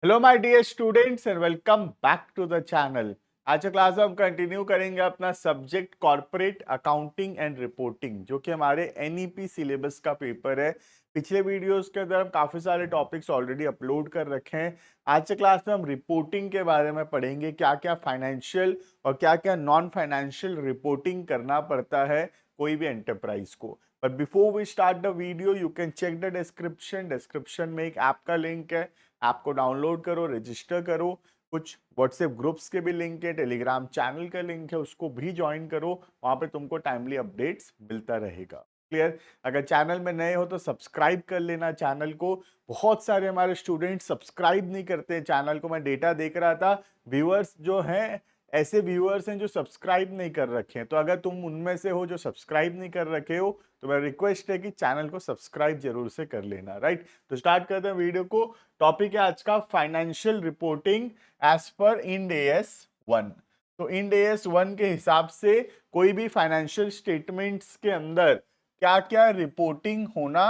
Hello my dear students and welcome back to the channel. आज का class हम continue करेंगे अपना subject corporate accounting and reporting, जो कि हमारे एनईपी सिलेबस का पेपर है। पिछले वीडियोस के अंदर हम काफी सारे टॉपिक्स ऑलरेडी अपलोड कर रखे हैं। आज के क्लास में हम रिपोर्टिंग के बारे में पढ़ेंगे, क्या क्या फाइनेंशियल और क्या क्या नॉन फाइनेंशियल रिपोर्टिंग करना पड़ता है कोई भी एंटरप्राइज को। But before we start the video you can check the description में एक ऐप का लिंक है। ऐप को डाउनलोड करो, रजिस्टर करो। कुछ व्हाट्सएप ग्रुप्स के भी लिंक है, टेलीग्राम चैनल का लिंक है, उसको भी ज्वाइन करो। वहां पे तुमको टाइमली अपडेट्स मिलता रहेगा। क्लियर? अगर चैनल में नए हो तो सब्सक्राइब कर लेना चैनल को। बहुत सारे हमारे स्टूडेंट सब्सक्राइब नहीं करते चैनल को। मैं डेटा देख रहा था, व्यूअर्स जो हैं, ऐसे व्यूअर्स हैं जो सब्सक्राइब नहीं कर रखे हैं। तो अगर तुम उनमें से हो जो सब्सक्राइब नहीं कर रखे हो तो मेरा रिक्वेस्ट है कि चैनल को सब्सक्राइब जरूर से कर लेना। राइट, तो स्टार्ट करते हैं वीडियो को। टॉपिक है आज का financial reporting as per Ind AS 1। तो इंड एएस 1 के हिसाब से कोई भी फाइनेंशियल स्टेटमेंट्स के अंदर क्या क्या रिपोर्टिंग होना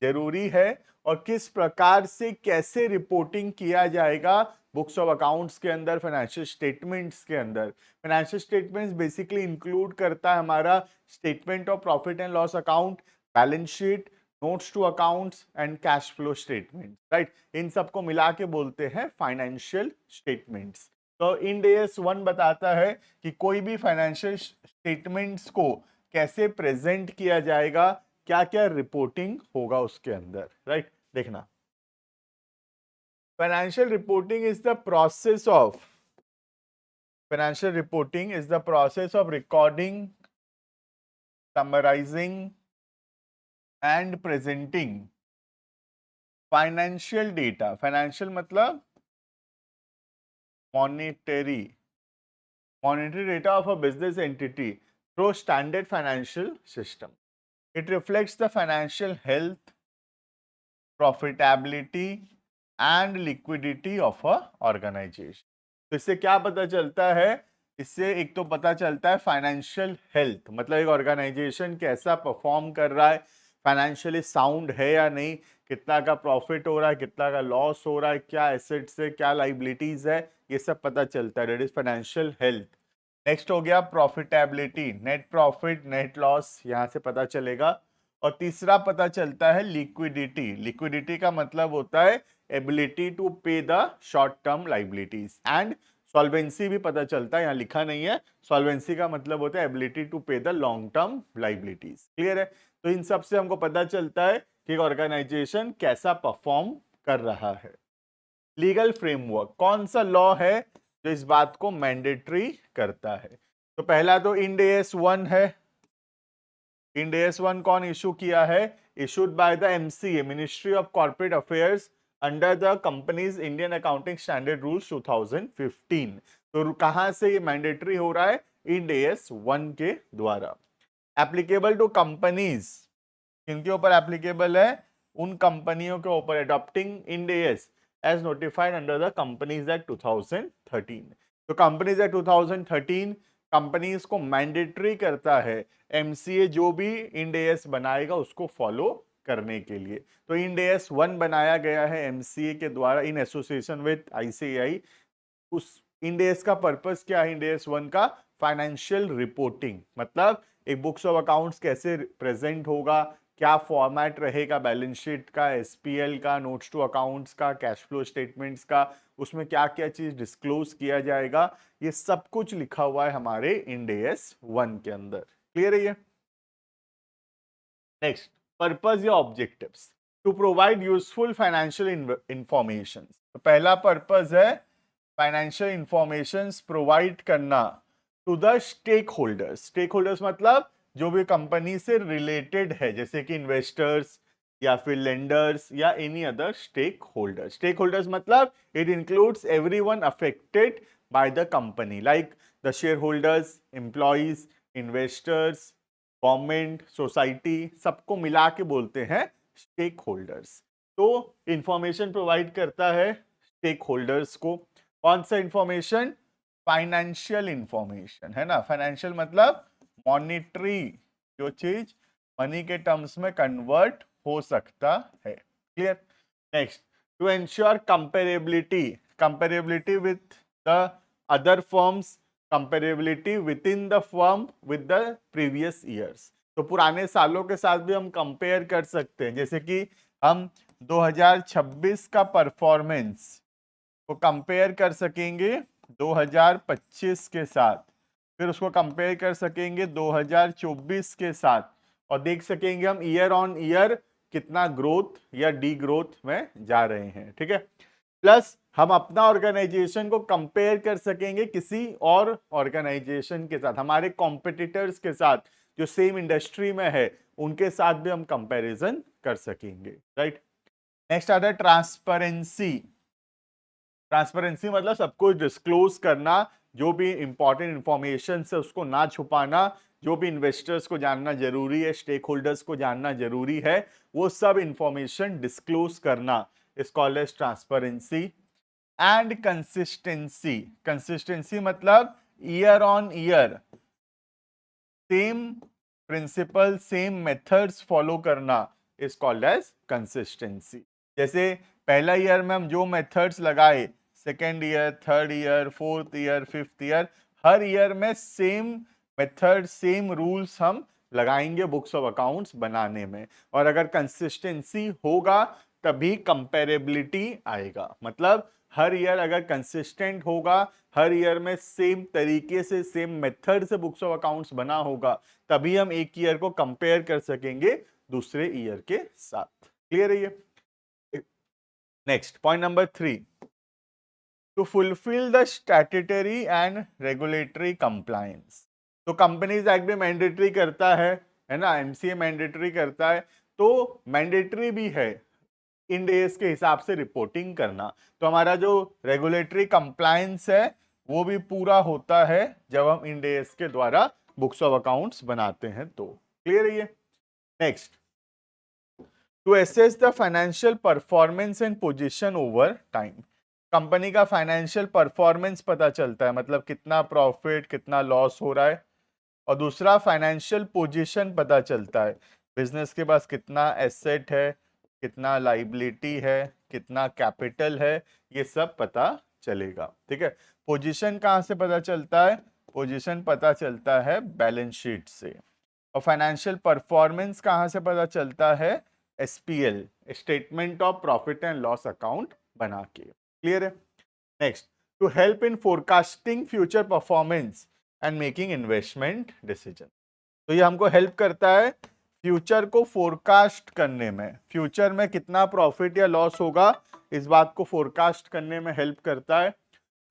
जरूरी है और किस प्रकार से कैसे रिपोर्टिंग किया जाएगा बुक्स ऑफ अकाउंट्स के अंदर, फाइनेंशियल स्टेटमेंट्स के अंदर। फाइनेंशियल स्टेटमेंट्स बेसिकली इंक्लूड करता है हमारा statement of profit and loss account, balance sheet, notes to accounts and cash flow statement. Right, इन सबको मिला के बोलते हैं फाइनेंशियल स्टेटमेंट्स। तो इंड एएस 1 बताता है कि कोई भी फाइनेंशियल स्टेटमेंट्स को कैसे प्रेजेंट किया जाएगा, क्या क्या रिपोर्टिंग होगा उसके अंदर। राइट, देखना, financial reporting is the process of financial reporting is the process of recording, summarizing and presenting financial data. Financial मतलब monetary data of a business entity through standard financial system. It reflects the financial health, profitability and liquidity of a organization. तो इससे क्या पता चलता है? इससे एक तो पता चलता है फाइनेंशियल हेल्थ, मतलब एक ऑर्गेनाइजेशन कैसा परफॉर्म कर रहा है, फाइनेंशियली साउंड है या नहीं, कितना का प्रॉफिट हो रहा है, कितना का लॉस हो रहा है, क्या एसेट्स है, क्या लाइबिलिटीज है, ये सब पता चलता है। That is financial health. Next हो गया profitability, net profit, net loss, यहां से पता चलेगा। और तीसरा पता चलता है लिक्विडिटी। लिक्विडिटी का मतलब होता है एबिलिटी टू पे the short term liabilities. And solvency भी पता चलता है, यहां लिखा नहीं है। सॉल्वेंसी का मतलब होता है एबिलिटी टू पे the long term liabilities. Clear है? तो इन सब से हमको पता चलता है कि ऑर्गेनाइजेशन कैसा परफॉर्म कर रहा है। लीगल फ्रेमवर्क, कौन सा लॉ है जो इस बात को मैंडेटरी करता है? तो पहला तो इंड एएस 1 है। इंड एएस 1 कौन इशू किया है? Issued by the MCA, ministry of corporate affairs, under the companies Indian accounting standard rules 2015। तो कहां से ये मैंडेटरी हो रहा है? इंड एएस 1 के द्वारा। एप्लीकेबल टू कंपनीज, किनके ऊपर एप्लीकेबल है? उन कंपनियों के ऊपर adopting Ind AS as notified under the companies act 2013। तो कंपनीज एक्ट 2013 कंपनीज को मैंडेटरी करता है एमसीए जो भी इंड एएस बनाएगा उसको फॉलो करने के लिए। तो इंड एएस 1 बनाया गया है एमसीए के द्वारा इन एसोसिएशन विद आईसीएआई। उस इंड एएस का पर्पस क्या है? इंड एएस 1 का फाइनेंशियल रिपोर्टिंग, मतलब एक बुक्स ऑफ अकाउंट्स कैसे प्रेजेंट होगा, क्या फॉर्मेट रहेगा बैलेंस शीट का, एसपीएल का, नोट्स टू अकाउंट्स का, कैश फ्लो स्टेटमेंट्स का, उसमें क्या क्या चीज डिस्क्लोज किया जाएगा, ये सब कुछ लिखा हुआ है हमारे इंड एएस 1 के अंदर। क्लियर है ये? नेक्स्ट, पर्पस या objectives, to provide useful financial information. तो पहला पर्पस है फाइनेंशियल इंफॉर्मेशन प्रोवाइड करना to the stakeholders. Stakeholders मतलब जो भी कंपनी से रिलेटेड है, जैसे कि इन्वेस्टर्स या फिर लेंडर्स या any other stakeholders. Stakeholders मतलब it includes everyone affected by the company, like the shareholders, employees, investors, government, society, सबको मिला के बोलते हैं स्टेक होल्डर्स। तो इंफॉर्मेशन प्रोवाइड करता है स्टेक होल्डर्स को। कौन सा इंफॉर्मेशन? फाइनेंशियल इंफॉर्मेशन, है ना। फाइनेंशियल मतलब मॉनिटरी, जो चीज मनी के टर्म्स में कन्वर्ट हो सकता है। Clear? Next, to ensure comparability with the other firms, comparability within the firm with the previous years। तो पुराने सालों के साथ भी हम कंपेयर कर सकते हैं, जैसे कि हम 2026 का परफॉर्मेंस को कंपेयर कर सकेंगे 2025 के साथ, फिर उसको कंपेयर कर सकेंगे 2024 के साथ, और देख सकेंगे हम ईयर ऑन ईयर कितना ग्रोथ या डी ग्रोथ में जा रहे हैं। ठीक है, प्लस हम अपना ऑर्गेनाइजेशन को कंपेयर कर सकेंगे किसी और ऑर्गेनाइजेशन के साथ, हमारे कॉम्पिटिटर्स के साथ जो सेम इंडस्ट्री में है, उनके साथ भी हम कंपैरिजन कर सकेंगे। राइट, नेक्स्ट आता है ट्रांसपेरेंसी। ट्रांसपेरेंसी मतलब सब कुछ डिस्क्लोज करना, जो भी इंपॉर्टेंट इंफॉर्मेशन है उसको ना छुपाना, जो भी इन्वेस्टर्स को जानना जरूरी है, स्टेक होल्डर्स को जानना जरूरी है, वो सब इंफॉर्मेशन डिस्क्लोज करना, is called as transparency. And consistency, consistency मतलब year on year same principle, same methods follow करना, इज कॉल्ड एज कंसिस्टेंसी। जैसे पहला ईयर में हम जो मेथड्स लगाए, second year, third year, fourth year, fifth year, हर ईयर में सेम मेथड, सेम रूल्स हम लगाएंगे बुक्स ऑफ अकाउंट्स बनाने में। और अगर कंसिस्टेंसी होगा तभी कंपेरेबिलिटी आएगा। मतलब हर ईयर अगर कंसिस्टेंट होगा, हर ईयर में सेम तरीके से, सेम मेथड से बुक्स ऑफ अकाउंट्स बना होगा, तभी हम एक ईयर को कंपेयर कर सकेंगे दूसरे ईयर के साथ। क्लियर है ये? Next point number 3, to fulfil the statutory and regulatory compliance. तो कंपनीज एक्ट भी मैंडेटरी करता है ना, एमसीए मैंडेटरी करता है, तो मैंडेटरी भी है इंड एस के हिसाब से रिपोर्टिंग करना। तो हमारा जो रेगुलेटरी कंप्लायंस है वो भी पूरा होता है जब हम इंड एस के द्वारा बुक्स ऑफ अकाउंट्स बनाते हैं। तो क्लियर है ये? Next, to assess the financial performance and position over time. Company का फाइनेंशियल परफॉर्मेंस पता चलता है, मतलब कितना प्रॉफिट, कितना लॉस हो रहा है, और दूसरा फाइनेंशियल पोजीशन पता चलता है, बिजनेस के पास कितना एसेट है, कितना लाइबिलिटी है, कितना कैपिटल है, ये सब पता चलेगा। ठीक है, पोजीशन कहाँ से पता चलता है? पोजीशन पता चलता है बैलेंस शीट से। और फाइनेंशियल परफॉर्मेंस कहाँ से पता चलता है? SPL, statement of profit and loss account बना के। क्लियर है? Next, to help in forecasting future performance and making investment decision. तो ये हमको हेल्प करता है फ्यूचर को फोरकास्ट करने में, फ्यूचर में कितना प्रॉफिट या लॉस होगा इस बात को फोरकास्ट करने में हेल्प करता है,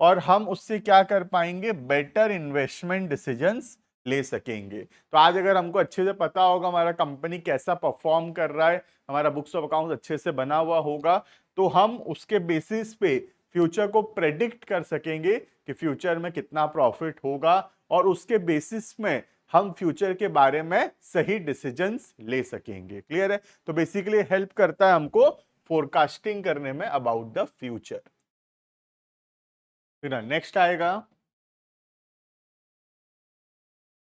और हम उससे क्या कर पाएंगे? बेटर इन्वेस्टमेंट डिसीजंस ले सकेंगे। तो आज अगर हमको अच्छे से पता होगा हमारा कंपनी कैसा परफॉर्म कर रहा है, हमारा बुक्स ऑफ अकाउंट अच्छे से बना हुआ होगा, तो हम उसके बेसिस पे फ्यूचर को प्रेडिक्ट कर सकेंगे कि फ्यूचर में कितना प्रॉफिट होगा, और उसके बेसिस में हम फ्यूचर के बारे में सही डिसीजंस ले सकेंगे। क्लियर है? तो बेसिकली हेल्प करता है हमको फोरकास्टिंग करने में अबाउट द फ्यूचर। फिर नेक्स्ट आएगा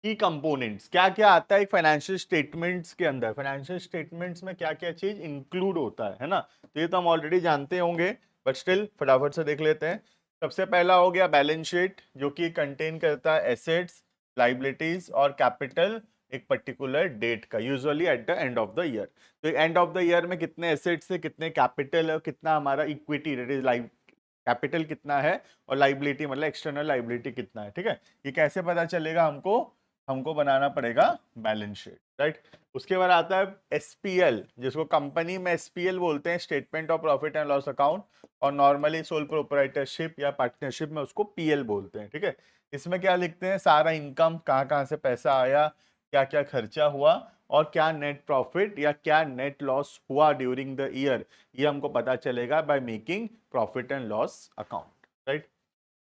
की कंपोनेंट्स। क्या क्या आता है फाइनेंशियल स्टेटमेंट्स के अंदर? फाइनेंशियल स्टेटमेंट्स में क्या क्या चीज इंक्लूड होता है ना? तो ये तो हम ऑलरेडी जानते होंगे, बट स्टिल फटाफट से देख लेते हैं। सबसे पहला हो गया बैलेंस शीट, जो कि कंटेन करता है एसेट्स, लाइबिलिटीज और कैपिटल एक पर्टिकुलर डेट का, usually at the end of the year. तो एंड ऑफ द ईयर में कितने एसेट्स है, कितने कैपिटल है, कितना हमारा equity, that is life capital कितना है, और लाइबिलिटी मतलब एक्सटर्नल लाइबिलिटी कितना है। ठीक है, ये कैसे पता चलेगा हमको? हमको बनाना पड़ेगा बैलेंस शीट। राइट, उसके बाद आता है एसपीएल, जिसको कंपनी में एसपीएल बोलते हैं, statement of profit and loss account, और नॉर्मली सोल प्रोप्राइटरशिप या पार्टनरशिप में उसको पीएल बोलते हैं। ठीक है, इसमें क्या लिखते हैं? सारा इनकम, कहाँ कहाँ से पैसा आया, क्या क्या खर्चा हुआ, और क्या नेट प्रॉफिट या क्या नेट लॉस हुआ ड्यूरिंग द ईयर, ये हमको पता चलेगा by making profit and loss account. Right,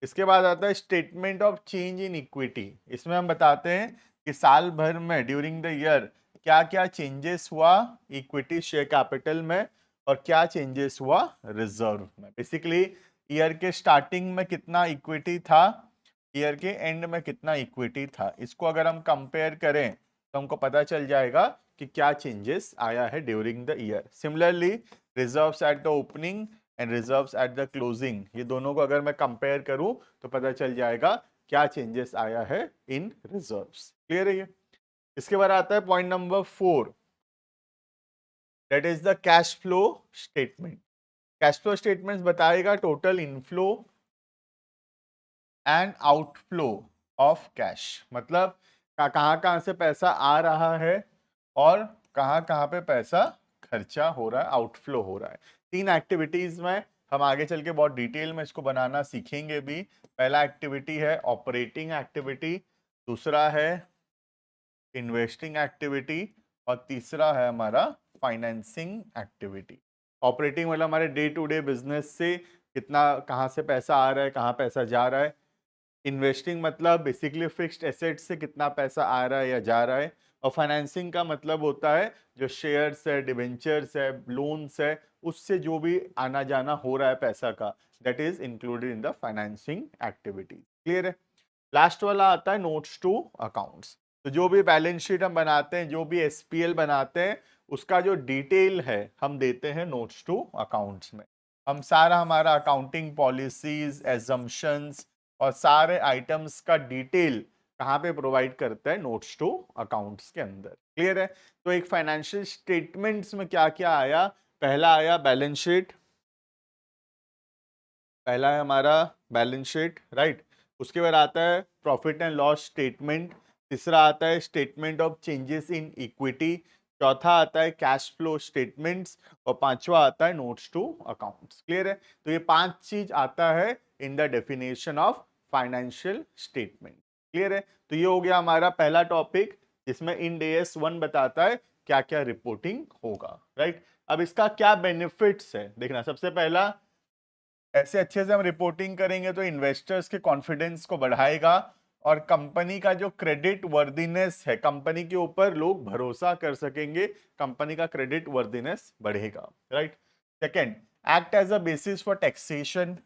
इसके बाद आता है statement of change in equity. इसमें हम बताते हैं कि साल भर में ड्यूरिंग द ईयर क्या क्या चेंजेस हुआ इक्विटी शेयर कैपिटल में, और क्या चेंजेस हुआ रिजर्व में। बेसिकली ईयर के स्टार्टिंग में कितना इक्विटी था, ईयर के एंड में कितना इक्विटी था, इसको अगर हम कंपेयर करें तो हमको पता चल जाएगा कि क्या चेंजेस आया है during the year. Similarly reserves at the opening and reserves at the closing, ये दोनों को अगर मैं कंपेयर करूं तो पता चल जाएगा क्या चेंजेस आया है इन रिजर्व्स। क्लियर है ये? इसके बाद आता है point number 4, that is the cash flow statement. Cash flow statement बताएगा total inflow and outflow of cash, मतलब कहाँ कहाँ से पैसा आ रहा है और कहाँ कहाँ पे पैसा खर्चा हो रहा है, आउटफ्लो हो रहा है। 3 एक्टिविटीज में हम आगे चल के बहुत डिटेल में इसको बनाना सीखेंगे भी। पहला एक्टिविटी है ऑपरेटिंग एक्टिविटी, दूसरा है इन्वेस्टिंग एक्टिविटी और तीसरा है हमारा फाइनेंसिंग एक्टिविटी। ऑपरेटिंग मतलब हमारे डे टू डे बिजनेस से कितना कहाँ से पैसा आ रहा है, कहाँ पैसा जा रहा है। इन्वेस्टिंग मतलब बेसिकली फिक्स्ड एसेट्स से कितना पैसा आ रहा है या जा रहा है। और फाइनेंसिंग का मतलब होता है जो शेयर्स है, डिवेंचर्स है, लोन्स है, उससे जो भी आना जाना हो रहा है पैसा का, that is included in the financing activity. Clear है? लास्ट वाला आता है नोट्स टू अकाउंट्स। तो जो भी बैलेंस शीट हम बनाते हैं, जो भी एसपीएल बनाते हैं, उसका जो डिटेल है हम देते हैं नोट्स टू अकाउंट्स में। हम सारा हमारा अकाउंटिंग पॉलिसीज, एजम्पशंस और सारे आइटम्स का डिटेल कहाँ पे प्रोवाइड करते हैं? नोट्स टू अकाउंट्स के अंदर। क्लियर है? तो एक फाइनेंशियल स्टेटमेंट्स में क्या क्या आया? पहला आया बैलेंस शीट, पहला है हमारा बैलेंस शीट, राइट। उसके बाद आता है प्रॉफिट एंड लॉस स्टेटमेंट, तीसरा आता है statement of changes in equity, चौथा आता है कैश फ्लो स्टेटमेंट्स और पांचवा आता है नोट्स टू अकाउंट्स। क्लियर है? तो ये 5 चीज आता है in the definition of financial statement. Clear है? तो ये हो गया हमारा पहला टॉपिक, जिसमें इंड AS 1 बताता है क्या क्या रिपोर्टिंग होगा, राइट। अब इसका क्या बेनिफिट्स है देखना। सबसे पहला, ऐसे अच्छे से हम रिपोर्टिंग करेंगे तो इन्वेस्टर्स के कॉन्फिडेंस को बढ़ाएगा और कंपनी का जो क्रेडिट वर्दीनेस है, कंपनी के ऊपर लोग भरोसा कर सकेंगे, कंपनी का क्रेडिट वर्दीनेस बढ़ेगा, right. Second, act as a basis for taxation.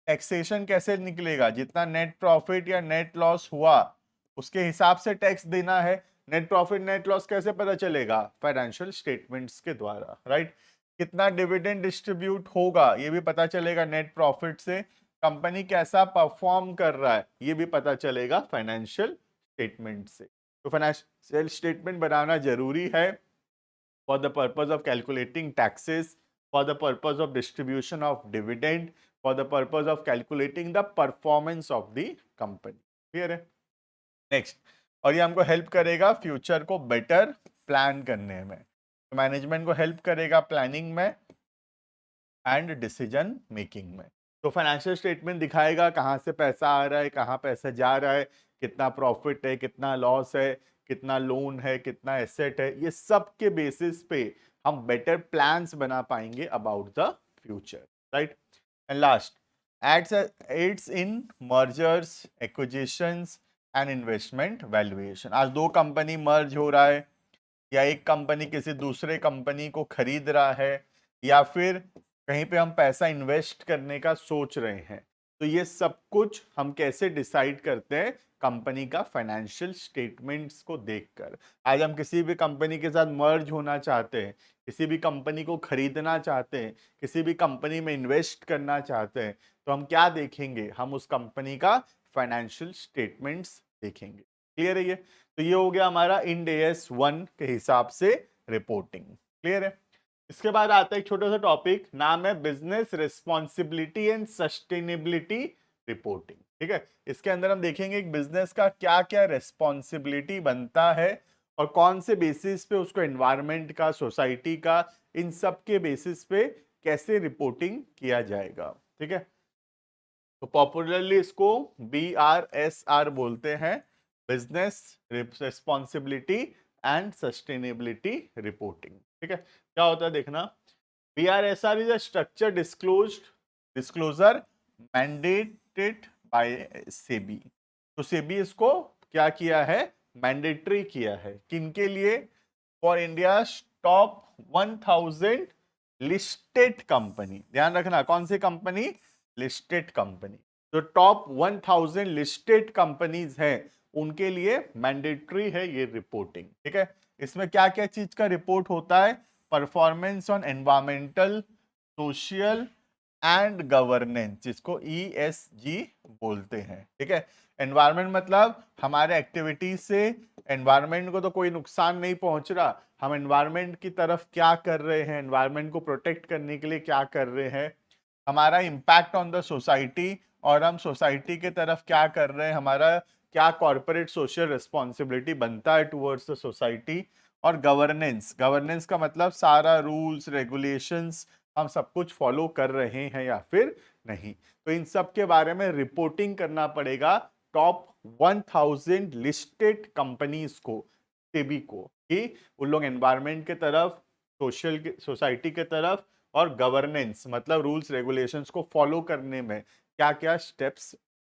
Taxation कैसे निकलेगा? जितना नेट प्रॉफिट या नेट लॉस हुआ उसके हिसाब से टैक्स देना है। नेट प्रॉफिट नेट लॉस कैसे पता चलेगा? फाइनेंशियल स्टेटमेंट्स के द्वारा, राइट। कितना डिविडेंड डिस्ट्रीब्यूट होगा ये भी पता चलेगा नेट प्रॉफिट से। कंपनी कैसा परफॉर्म कर रहा है ये भी पता चलेगा फाइनेंशियल स्टेटमेंट से। तो फाइनेंशियल स्टेटमेंट बनाना जरूरी है for the purpose of calculating taxes, for the purpose of distribution of dividend, for the purpose of calculating the performance of the company. Clear है? नेक्स्ट, और ये हमको हेल्प करेगा फ्यूचर को बेटर प्लान करने में, मैनेजमेंट को हेल्प करेगा प्लानिंग में एंड डिसीजन मेकिंग में। तो फाइनेंशियल स्टेटमेंट दिखाएगा कहाँ से पैसा आ रहा है, कहाँ पैसा जा रहा है, कितना प्रॉफिट है, कितना लॉस है, कितना लोन है, कितना एसेट है। ये सब के बेसिस पे हम बेटर प्लान्स बना पाएंगे about the future, right. And last, aids in mergers, acquisitions and investment valuation. आज 2 कंपनी मर्ज हो रहा है या एक कंपनी किसी दूसरे कंपनी को खरीद रहा है या फिर कहीं पे हम पैसा इन्वेस्ट करने का सोच रहे हैं, तो ये सब कुछ हम कैसे डिसाइड करते हैं? कंपनी का फाइनेंशियल स्टेटमेंट्स को देखकर। आज हम किसी भी कंपनी के साथ मर्ज होना चाहते हैं, किसी भी कंपनी को खरीदना चाहते हैं, किसी भी कंपनी में इन्वेस्ट करना चाहते हैं, तो हम क्या देखेंगे? हम उस कंपनी का फाइनेंशियल स्टेटमेंट्स देखेंगे। क्लियर है ये? तो ये हो गया हमारा इंड AS 1 के हिसाब से रिपोर्टिंग। क्लियर है? इसके बाद आता है एक छोटा सा टॉपिक, नाम है business responsibility and sustainability reporting. ठीक है, इसके अंदर हम देखेंगे एक बिजनेस का क्या क्या रिस्पॉन्सिबिलिटी बनता है और कौन से बेसिस पे उसको एनवायरमेंट का, सोसाइटी का, इन सब के बेसिस पे कैसे रिपोर्टिंग किया जाएगा। ठीक है, तो पॉपुलरली इसको BRSR बोलते हैं, business responsibility and sustainability reporting. ठीक है, क्या होता है देखना। BRSR is a structure disclosure mandated by SEBI. तो सेबी इसको क्या किया है? मैंडेटरी किया है। किनके लिए? For India top 1000 listed company. ध्यान रखना, कौन सी कंपनी? Listed company. जो टॉप 1000 लिस्टेड कंपनीज हैं उनके लिए मैंडेटरी है ये रिपोर्टिंग। ठीक है, इसमें क्या क्या चीज का रिपोर्ट होता है? Performance on environmental, social and governance, जिसको ESG बोलते हैं। ठीक है, एनवायरमेंट मतलब हमारे एक्टिविटी से एनवायरमेंट को तो कोई नुकसान नहीं पहुंच रहा, हम एनवायरमेंट की तरफ क्या कर रहे हैं, एनवायरमेंट को प्रोटेक्ट करने के लिए क्या कर रहे हैं, हमारा इम्पैक्ट ऑन द सोसाइटी, और हम सोसाइटी के तरफ क्या कर रहे हैं, हमारा क्या कॉर्पोरेट सोशल रिस्पॉन्सिबिलिटी बनता है टुवर्ड्स द सोसाइटी। और गवर्नेंस, गवर्नेंस का मतलब सारा रूल्स रेगुलेशंस हम सब कुछ फॉलो कर रहे हैं या फिर नहीं। तो इन सब के बारे में रिपोर्टिंग करना पड़ेगा टॉप 1000 लिस्टेड कंपनीज को, सेबी को, कि उन लोग एनवायरमेंट के तरफ, सोशल सोसाइटी के तरफ और गवर्नेंस मतलब रूल्स रेगुलेशंस को फॉलो करने में क्या क्या स्टेप्स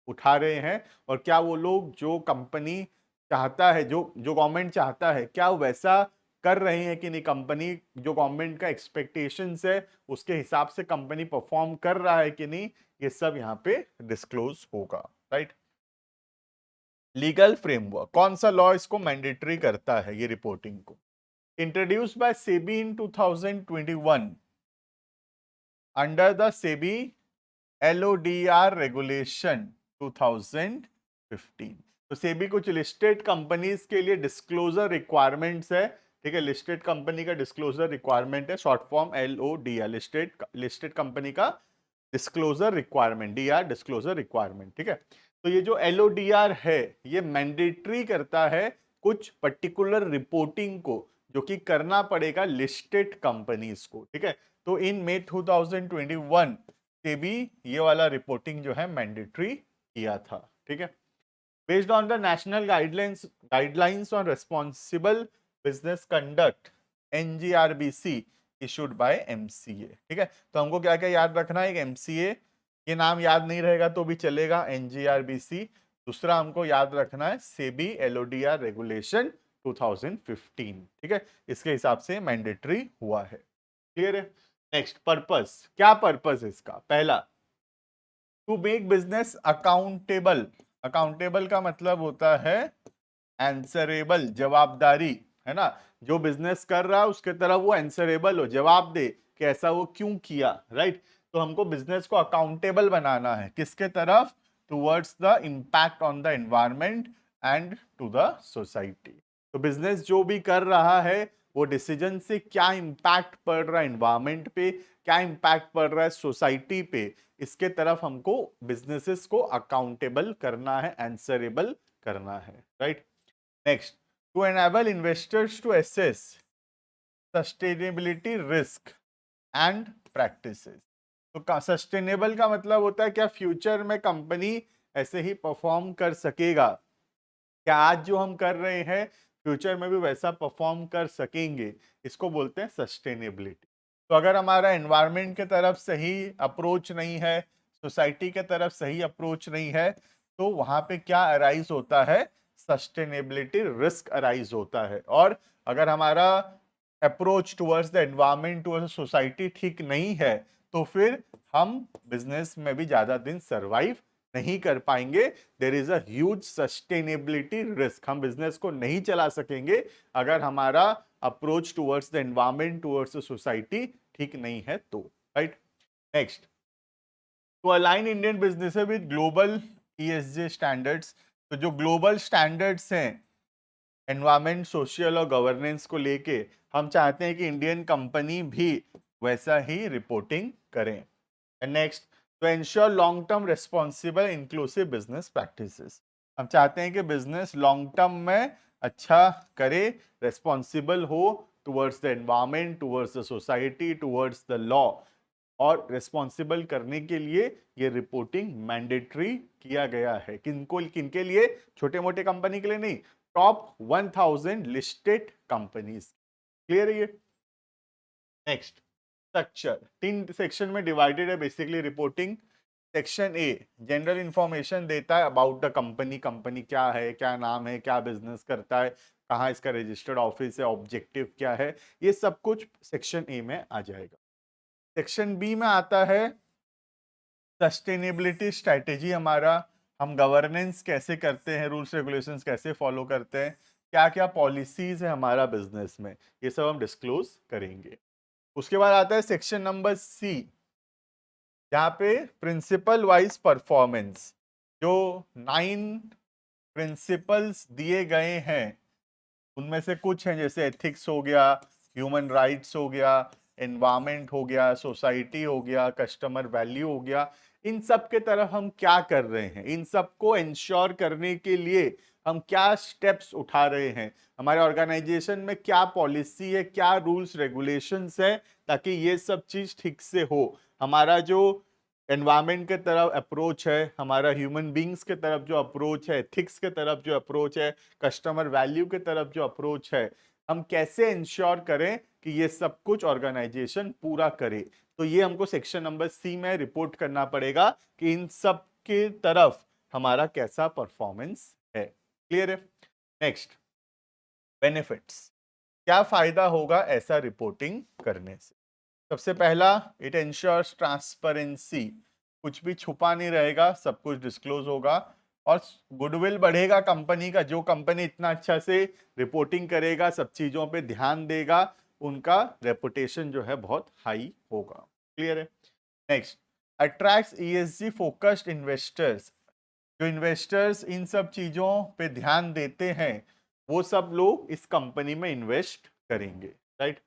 उठा रहे हैं, और क्या वो लोग जो कंपनी चाहता है, जो जो गवर्नमेंट चाहता है, क्या वैसा कर रहे हैं कि नहीं, कंपनी जो गवर्नमेंट का एक्सपेक्टेशंस है उसके हिसाब से कंपनी परफॉर्म कर रहा है कि नहीं, ये सब यहाँ पे डिस्क्लोज होगा। राइट, लीगल फ्रेमवर्क, कौन सा लॉ इसको मैंडेटरी करता है ये रिपोर्टिंग को? Introduced by SEBI in 2021 under the SEBI LODR regulation 2015। तो सेबी कुछ लिस्टेड कंपनीज के लिए डिस्क्लोजर रिक्वायरमेंट्स है। ठीक है, लिस्टेड कंपनी का डिस्क्लोजर रिक्वायरमेंट है, short form LODR, listed listed company का disclosure requirement, DR disclosure requirement. ठीक है, तो ये जो LODR है ये मैंडेटरी करता है कुछ पर्टिकुलर रिपोर्टिंग को, जो कि करना पड़ेगा लिस्टेड कंपनीज को। ठीक है, तो इन मई 2021 से भी ये वाला रिपोर्टिंग जो है मैंडेटरी किया था। ठीक है, based on the national guidelines on responsible business conduct NGRBC issued by MCA। ठीक है, तो हमको क्या क्या याद रखना है, एक MCA, ये नाम याद नहीं रहेगा तो भी चलेगा, NGRBC, दूसरा हमको याद रखना है सेबी LODR रेगुलेशन 2015। ठीक है, इसके हिसाब से मैंडेटरी हुआ है। क्लियर है? नेक्स्ट, पर्पस, क्या पर्पस है इसका? पहला, to make business accountable, accountable का मतलब होता है आंसरेबल, जवाबदारी, है ना, जो बिजनेस कर रहा है उसके तरफ वो आंसरेबल हो, जवाब दे कि ऐसा वो क्यों किया। राइट, तो हमको बिजनेस को अकाउंटेबल बनाना है, किसके तरफ? Towards the impact on the environment and to the society. तो बिजनेस जो भी कर रहा है वो डिसीजन से क्या इम्पैक्ट पड़ रहा है एनवायरमेंट पे, क्या इम्पैक्ट पड़ रहा है सोसाइटी पे, इसके तरफ हमको बिजनेसेस को अकाउंटेबल करना है, आंसरेबल करना है। Right, next, to enable investors to assess sustainability risk and practices. तो सस्टेनेबल का मतलब होता है क्या फ्यूचर में कंपनी ऐसे ही परफॉर्म कर सकेगा, क्या आज जो हम कर रहे हैं फ्यूचर में भी वैसा परफॉर्म कर सकेंगे, इसको बोलते हैं सस्टेनेबिलिटी। तो अगर हमारा एनवायरनमेंट के तरफ सही अप्रोच नहीं है, सोसाइटी के तरफ सही अप्रोच नहीं है, तो वहां पे क्या अराइज होता है? सस्टेनेबिलिटी रिस्क अराइज होता है। और अगर हमारा approach towards the environment, towards society ठीक नहीं है, तो फिर हम बिजनेस में भी ज्यादा दिन सरवाइव नहीं कर पाएंगे। There is a huge sustainability risk, हम बिजनेस को नहीं चला सकेंगे अगर हमारा approach towards the environment, towards the society ठीक नहीं है तो। Right, next, to align Indian business with global ESG standards. तो जो ग्लोबल स्टैंडर्ड्स हैं एनवायरमेंट, सोशल और गवर्नेंस को लेके, हम चाहते हैं कि इंडियन कंपनी भी वैसा ही रिपोर्टिंग करें। नेक्स्ट, तो ensure long term responsible inclusive business practices. हम चाहते हैं कि बिजनेस लॉन्ग टर्म में अच्छा करे, रिस्पॉन्सिबल हो towards the environment, towards the society, towards the law. और रिस्पॉन्सिबल करने के लिए ये रिपोर्टिंग मैंडेटरी किया गया है। किनको, किनके लिए? छोटे मोटे कंपनी के लिए नहीं, टॉप 1000 लिस्टेड कंपनीज। क्लियर है ये? नेक्स्ट, स्ट्रक्चर, 3 सेक्शन में डिवाइडेड है basically reporting. Section a general information देता है अबाउट द कंपनी, कंपनी क्या है, क्या नाम है, क्या बिजनेस करता है, कहाँ इसका रजिस्टर्ड ऑफिस है, ऑब्जेक्टिव क्या है, ये सब कुछ सेक्शन ए में आ जाएगा। सेक्शन बी में आता है सस्टेनेबिलिटी स्ट्रैटेजी हमारा, हम गवर्नेंस कैसे करते हैं, रूल्स रेगुलेशंस कैसे फॉलो करते हैं, क्या क्या पॉलिसीज है हमारा बिजनेस में, ये सब हम डिस्क्लोज करेंगे। उसके बाद आता है सेक्शन नंबर सी, यहाँ पे प्रिंसिपल वाइज परफॉर्मेंस जो 9 प्रिंसिपल्स दिए गए हैं उनमें से कुछ हैं, जैसे एथिक्स हो गया, ह्यूमन राइट्स हो गया, एनवायरमेंट हो गया, सोसाइटी हो गया, कस्टमर वैल्यू हो गया। इन सब के तरफ हम क्या कर रहे हैं, इन सबको इंश्योर करने के लिए हम क्या स्टेप्स उठा रहे हैं, हमारे ऑर्गेनाइजेशन में क्या पॉलिसी है, क्या रूल्स रेगुलेशंस है, ताकि ये सब चीज ठीक से हो। हमारा जो एनवायरमेंट के तरफ अप्रोच है, हमारा ह्यूमन बींग्स के तरफ जो अप्रोच है, एथिक्स के तरफ जो अप्रोच है, कस्टमर वैल्यू के तरफ जो अप्रोच है, हम कैसे इंश्योर करें कि ये सब कुछ ऑर्गेनाइजेशन पूरा करे। तो ये हमको सेक्शन नंबर सी में रिपोर्ट करना पड़ेगा कि इन सब के तरफ हमारा कैसा परफॉर्मेंस है। क्लियर है? Next, benefits. क्या फायदा होगा ऐसा रिपोर्टिंग करने से? सबसे पहला, इट इंश्योर्स ट्रांसपेरेंसी, कुछ भी छुपा नहीं रहेगा, सब कुछ डिस्क्लोज होगा। और गुडविल बढ़ेगा कंपनी का, जो कंपनी इतना अच्छा से रिपोर्टिंग करेगा, सब चीजों पे ध्यान देगा, उनका रेपुटेशन जो है बहुत हाई होगा। क्लियर है? Next, attracts ESG focused investors, जो इन्वेस्टर्स इन सब चीजों पे ध्यान देते हैं वो सब लोग इस कंपनी में इन्वेस्ट करेंगे। Right?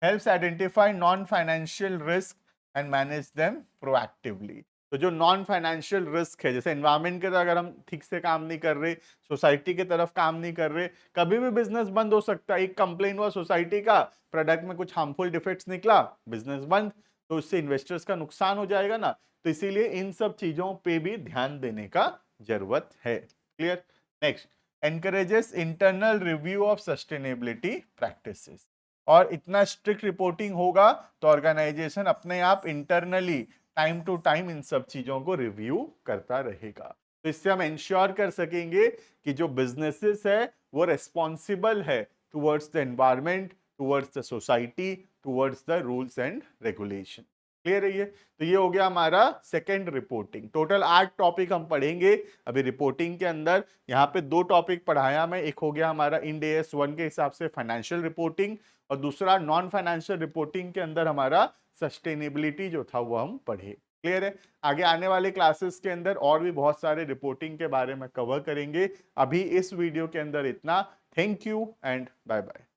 Helps identify non financial risk and manage them proactively. तो जो नॉन फाइनेंशियल रिस्क है, जैसे एनवायरमेंट के तरफ अगर हम ठीक से काम नहीं कर रहे, सोसाइटी की तरफ काम नहीं कर रहे, कभी भी बिजनेस बंद हो सकता है। एक कंप्लेन हुआ सोसाइटी का, प्रोडक्ट में कुछ हार्मफुल डिफेक्ट्स निकला, बिजनेस बंद, तो इससे इन्वेस्टर्स का नुकसान हो जाएगा ना। तो इसीलिए इन सब चीजों पे भी ध्यान देने का जरूरत है। Clear? Next, encourages internal review of sustainability practices. और इतना स्ट्रिक्ट रिपोर्टिंग होगा तो ऑर्गेनाइजेशन अपने आप इंटरनली टाइम टू टाइम इन सब चीजों को रिव्यू करता रहेगा। तो इससे हम इंश्योर कर सकेंगे कि जो बिजनेसेस है वो रिस्पॉन्सिबल है towards the environment, towards the society, towards the rules and regulation. Clear है ये? तो ये हो गया हमारा सेकंड रिपोर्टिंग। टोटल 8 टॉपिक हम पढ़ेंगे अभी रिपोर्टिंग के अंदर। यहाँ पे 2 टॉपिक पढ़ाया मैं, एक हो गया हमारा इंड AS 1 के हिसाब से फाइनेंशियल रिपोर्टिंग, और दूसरा नॉन फाइनेंशियल रिपोर्टिंग के अंदर हमारा सस्टेनेबिलिटी जो था वो हम पढ़े। क्लियर है? आगे आने वाले क्लासेस के अंदर और भी बहुत सारे रिपोर्टिंग के बारे में कवर करेंगे। अभी इस वीडियो के अंदर इतना। Thank you and bye bye.